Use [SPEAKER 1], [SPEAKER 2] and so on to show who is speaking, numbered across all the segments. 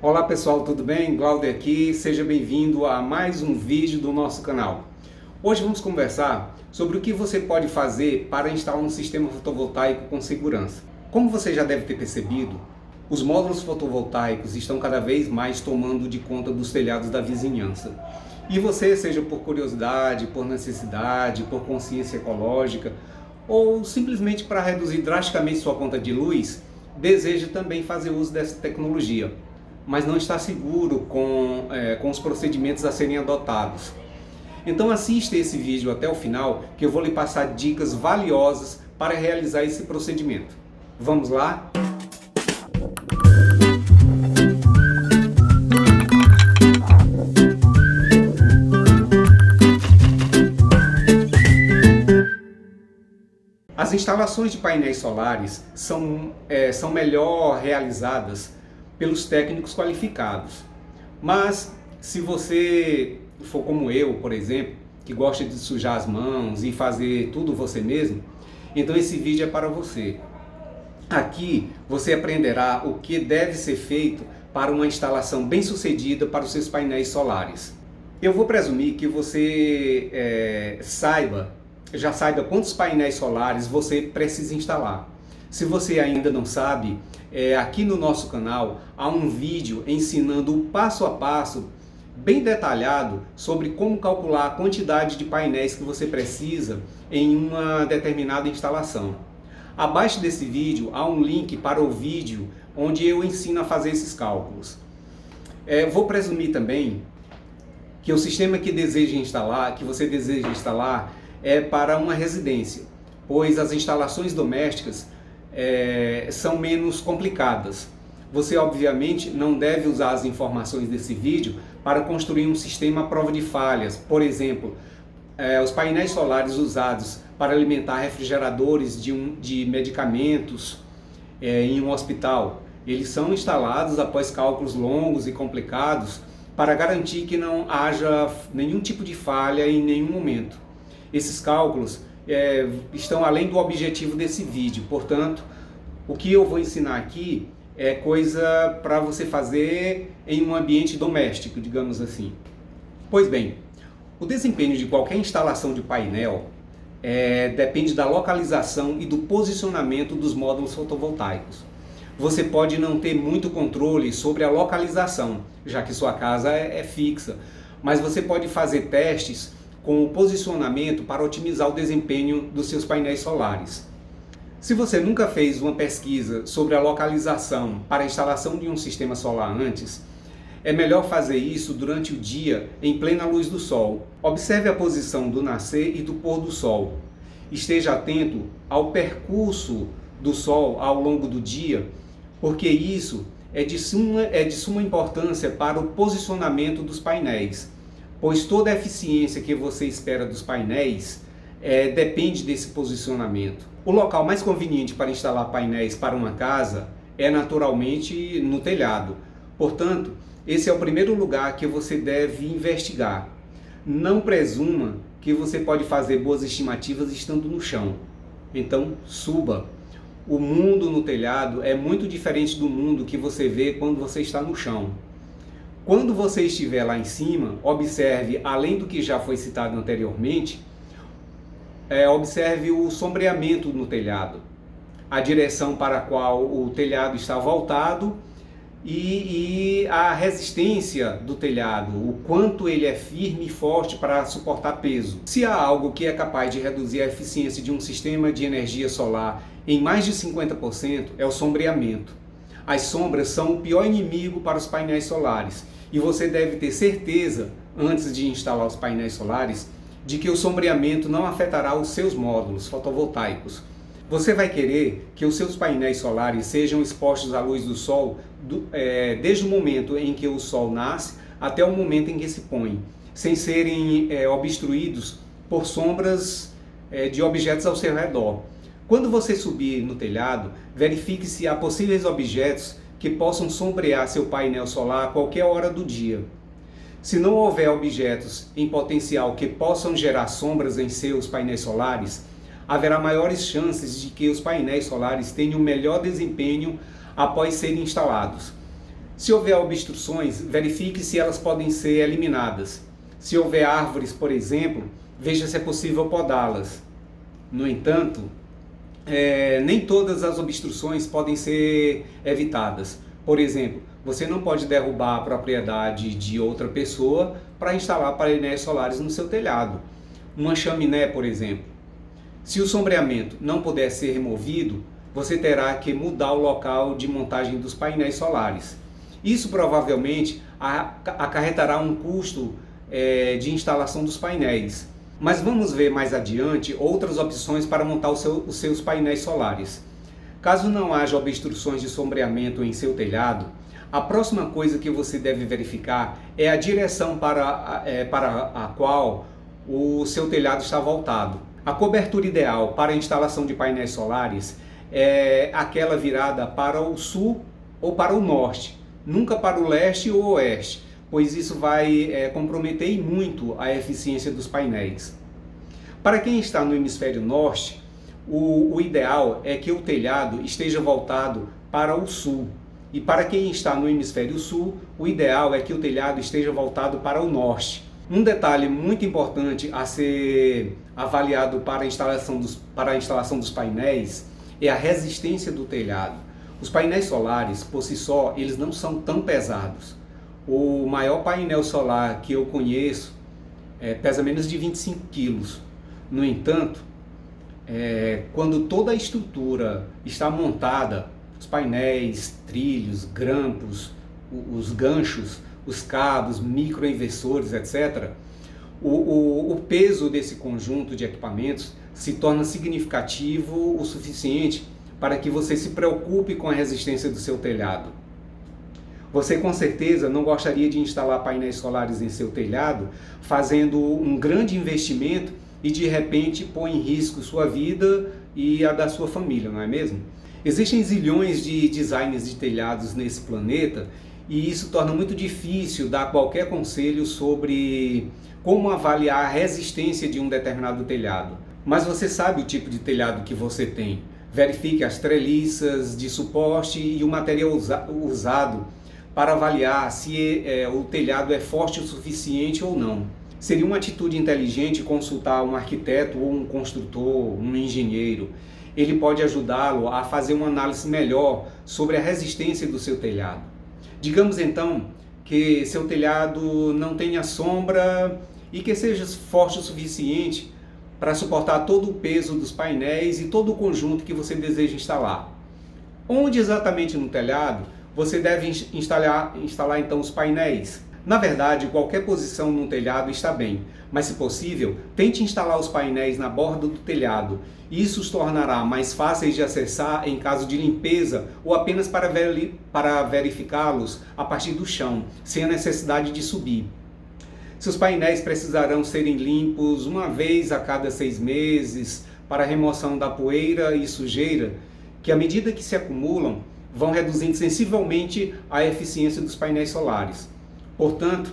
[SPEAKER 1] Olá pessoal, tudo bem? Glauder aqui, seja bem-vindo a mais um vídeo do nosso canal. Hoje vamos conversar sobre o que você pode fazer para instalar um sistema fotovoltaico com segurança. Como você já deve ter percebido, os módulos fotovoltaicos estão cada vez mais tomando de conta dos telhados da vizinhança. E você, seja por curiosidade, por necessidade, por consciência ecológica, ou simplesmente para reduzir drasticamente sua conta de luz, deseja também fazer uso dessa tecnologia, mas não está seguro com os procedimentos a serem adotados. Então assista esse vídeo até o final, que eu vou lhe passar dicas valiosas para realizar esse procedimento. Vamos lá? As instalações de painéis solares são melhor realizadas pelos técnicos qualificados. Mas se você for como eu, por exemplo, que gosta de sujar as mãos e fazer tudo você mesmo, então esse vídeo é para você. Aqui você aprenderá o que deve ser feito para uma instalação bem sucedida para os seus painéis solares. Eu vou presumir que você já saiba quantos painéis solares você precisa instalar. Se você ainda não sabe, aqui no nosso canal há um vídeo ensinando o passo a passo, bem detalhado, sobre como calcular a quantidade de painéis que você precisa em uma determinada instalação. Abaixo desse vídeo há um link para o vídeo onde eu ensino a fazer esses cálculos. Vou presumir também que o sistema que você deseja instalar é para uma residência, pois as instalações domésticas são menos complicadas. Você obviamente não deve usar as informações desse vídeo para construir um sistema à prova de falhas. Por exemplo, os painéis solares usados para alimentar refrigeradores de medicamentos em um hospital, eles são instalados após cálculos longos e complicados para garantir que não haja nenhum tipo de falha em nenhum momento. Esses cálculos estão além do objetivo desse vídeo, portanto, o que eu vou ensinar aqui é coisa para você fazer em um ambiente doméstico, digamos assim. Pois bem, o desempenho de qualquer instalação de painel depende da localização e do posicionamento dos módulos fotovoltaicos. Você pode não ter muito controle sobre a localização, já que sua casa é fixa, mas você pode fazer testes com o posicionamento para otimizar o desempenho dos seus painéis solares. Se você nunca fez uma pesquisa sobre a localização para a instalação de um sistema solar antes, é melhor fazer isso durante o dia em plena luz do sol. Observe a posição do nascer e do pôr do sol. Esteja atento ao percurso do sol ao longo do dia, porque isso é de suma importância para o posicionamento dos painéis, pois toda a eficiência que você espera dos painéis depende desse posicionamento. O local mais conveniente para instalar painéis para uma casa é naturalmente no telhado. Portanto, esse é o primeiro lugar que você deve investigar. Não presuma que você pode fazer boas estimativas estando no chão. Então, suba. O mundo no telhado é muito diferente do mundo que você vê quando você está no chão. Quando você estiver lá em cima, observe, além do que já foi citado anteriormente, observe o sombreamento no telhado, a direção para a qual o telhado está voltado e a resistência do telhado, o quanto ele é firme e forte para suportar peso. Se há algo que é capaz de reduzir a eficiência de um sistema de energia solar em mais de 50%, é o sombreamento. As sombras são o pior inimigo para os painéis solares e você deve ter certeza, antes de instalar os painéis solares, de que o sombreamento não afetará os seus módulos fotovoltaicos. Você vai querer que os seus painéis solares sejam expostos à luz do sol desde o momento em que o sol nasce até o momento em que se põe, sem serem obstruídos por sombras de objetos ao seu redor. Quando você subir no telhado, verifique se há possíveis objetos que possam sombrear seu painel solar a qualquer hora do dia. Se não houver objetos em potencial que possam gerar sombras em seus painéis solares, haverá maiores chances de que os painéis solares tenham melhor desempenho após serem instalados. Se houver obstruções, verifique se elas podem ser eliminadas. Se houver árvores, por exemplo, veja se é possível podá-las. No entanto, nem todas as obstruções podem ser evitadas. Por exemplo, você não pode derrubar a propriedade de outra pessoa para instalar painéis solares no seu telhado. Uma chaminé, por exemplo. Se o sombreamento não puder ser removido, você terá que mudar o local de montagem dos painéis solares. Isso provavelmente acarretará um custo de instalação dos painéis. Mas vamos ver mais adiante outras opções para montar os seus painéis solares. Caso não haja obstruções de sombreamento em seu telhado, a próxima coisa que você deve verificar é a direção para a qual o seu telhado está voltado. A cobertura ideal para a instalação de painéis solares é aquela virada para o sul ou para o norte, nunca para o leste ou oeste, pois isso vai comprometer muito a eficiência dos painéis. Para quem está no hemisfério norte, o ideal é que o telhado esteja voltado para o sul. E para quem está no hemisfério sul, o ideal é que o telhado esteja voltado para o norte. Um detalhe muito importante a ser avaliado para a instalação dos painéis é a resistência do telhado. Os painéis solares, por si só, eles não são tão pesados. O maior painel solar que eu conheço pesa menos de 25 quilos. No entanto, quando toda a estrutura está montada, os painéis, trilhos, grampos, os ganchos, os cabos, microinversores, etc., o peso desse conjunto de equipamentos se torna significativo o suficiente para que você se preocupe com a resistência do seu telhado. Você com certeza não gostaria de instalar painéis solares em seu telhado, fazendo um grande investimento e de repente pôr em risco sua vida e a da sua família, não é mesmo? Existem zilhões de designs de telhados nesse planeta e isso torna muito difícil dar qualquer conselho sobre como avaliar a resistência de um determinado telhado. Mas você sabe o tipo de telhado que você tem. Verifique as treliças de suporte e o material usado para avaliar se o telhado é forte o suficiente ou não. Seria uma atitude inteligente consultar um arquiteto ou um construtor, um engenheiro. Ele pode ajudá-lo a fazer uma análise melhor sobre a resistência do seu telhado. Digamos então que seu telhado não tenha sombra e que seja forte o suficiente para suportar todo o peso dos painéis e todo o conjunto que você deseja instalar. Onde exatamente no telhado você deve instalar então os painéis? Na verdade, qualquer posição no telhado está bem, mas se possível, tente instalar os painéis na borda do telhado. Isso os tornará mais fáceis de acessar em caso de limpeza ou apenas para verificá-los a partir do chão, sem a necessidade de subir. Seus painéis precisarão serem limpos uma vez a cada 6 meses para a remoção da poeira e sujeira, que à medida que se acumulam, vão reduzindo sensivelmente a eficiência dos painéis solares. Portanto,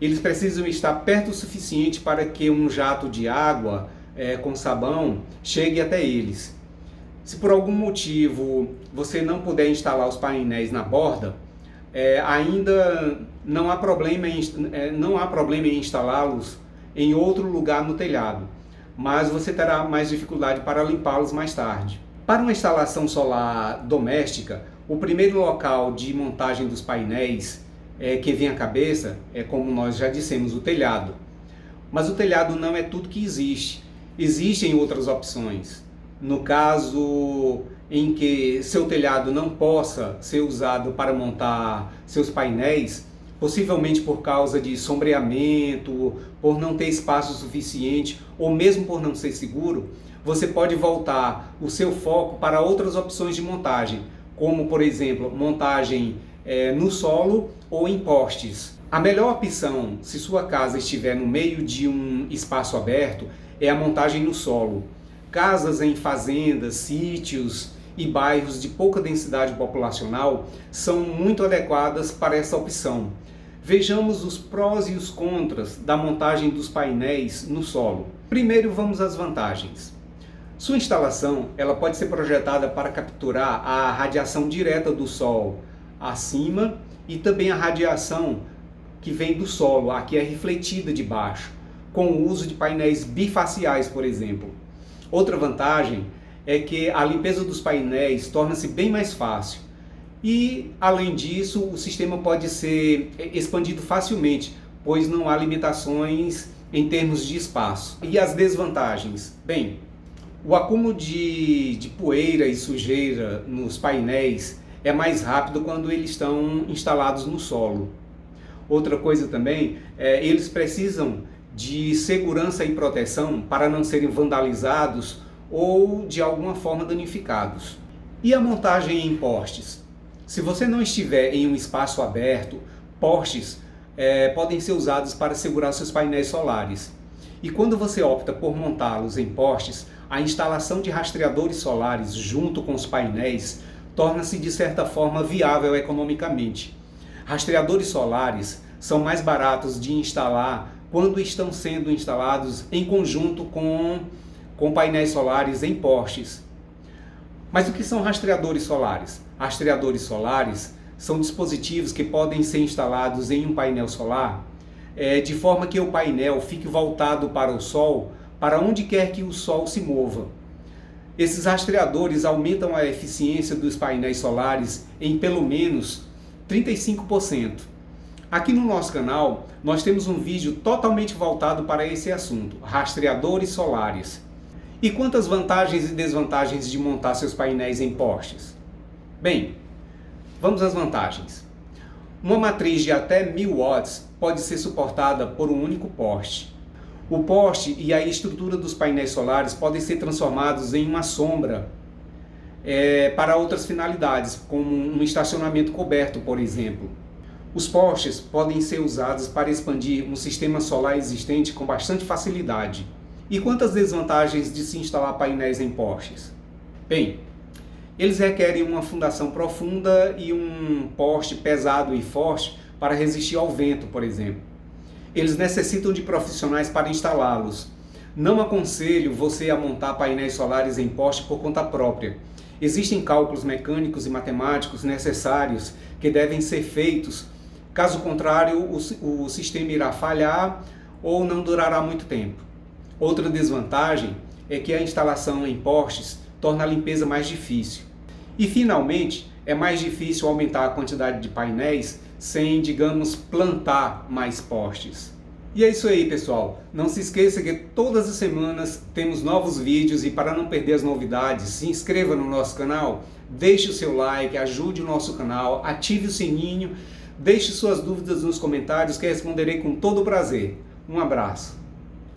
[SPEAKER 1] eles precisam estar perto o suficiente para que um jato de água com sabão chegue até eles. Se por algum motivo você não puder instalar os painéis na borda, ainda não há problema em instalá-los em outro lugar no telhado, mas você terá mais dificuldade para limpá-los mais tarde. Para uma instalação solar doméstica, o primeiro local de montagem dos painéis que vem à cabeça é, como nós já dissemos, o telhado. Mas o telhado não é tudo que existe. Existem outras opções. No caso em que seu telhado não possa ser usado para montar seus painéis, possivelmente por causa de sombreamento, por não ter espaço suficiente ou mesmo por não ser seguro, você pode voltar o seu foco para outras opções de montagem, como por exemplo, montagem no solo ou em postes. A melhor opção, se sua casa estiver no meio de um espaço aberto, é a montagem no solo. Casas em fazendas, sítios e bairros de pouca densidade populacional são muito adequadas para essa opção. Vejamos os prós e os contras da montagem dos painéis no solo. Primeiro vamos às vantagens. Sua instalação ela pode ser projetada para capturar a radiação direta do sol acima e também a radiação que vem do solo, aqui é refletida de baixo, com o uso de painéis bifaciais, por exemplo. Outra vantagem é que a limpeza dos painéis torna-se bem mais fácil e, além disso, o sistema pode ser expandido facilmente, pois não há limitações em termos de espaço. E as desvantagens? Bem, o acúmulo de poeira e sujeira nos painéis é mais rápido quando eles estão instalados no solo. Outra coisa também, eles precisam de segurança e proteção para não serem vandalizados ou de alguma forma danificados. E a montagem em postes? Se você não estiver em um espaço aberto, postes podem ser usados para segurar seus painéis solares. E quando você opta por montá-los em postes, a instalação de rastreadores solares junto com os painéis torna-se de certa forma viável economicamente. Rastreadores solares são mais baratos de instalar quando estão sendo instalados em conjunto com painéis solares em postes. Mas o que são rastreadores solares? Rastreadores solares são dispositivos que podem ser instalados em um painel solar de forma que o painel fique voltado para o Sol, para onde quer que o Sol se mova. Esses rastreadores aumentam a eficiência dos painéis solares em pelo menos 35%. Aqui no nosso canal, nós temos um vídeo totalmente voltado para esse assunto, rastreadores solares. E quantas vantagens e desvantagens de montar seus painéis em postes? Bem, vamos às vantagens. Uma matriz de até 1000 watts pode ser suportada por um único poste. O poste e a estrutura dos painéis solares podem ser transformados em uma sombra para outras finalidades, como um estacionamento coberto, por exemplo. Os postes podem ser usados para expandir um sistema solar existente com bastante facilidade. E quantas desvantagens de se instalar painéis em postes? Bem, eles requerem uma fundação profunda e um poste pesado e forte para resistir ao vento, por exemplo. Eles necessitam de profissionais para instalá-los. Não aconselho você a montar painéis solares em poste por conta própria. Existem cálculos mecânicos e matemáticos necessários que devem ser feitos. Caso contrário, o sistema irá falhar ou não durará muito tempo. Outra desvantagem é que a instalação em postes torna a limpeza mais difícil. E, finalmente, é mais difícil aumentar a quantidade de painéis sem, digamos, plantar mais postes. E é isso aí, pessoal. Não se esqueça que todas as semanas temos novos vídeos e, para não perder as novidades, se inscreva no nosso canal, deixe o seu like, ajude o nosso canal, ative o sininho, deixe suas dúvidas nos comentários que responderei com todo prazer. Um abraço.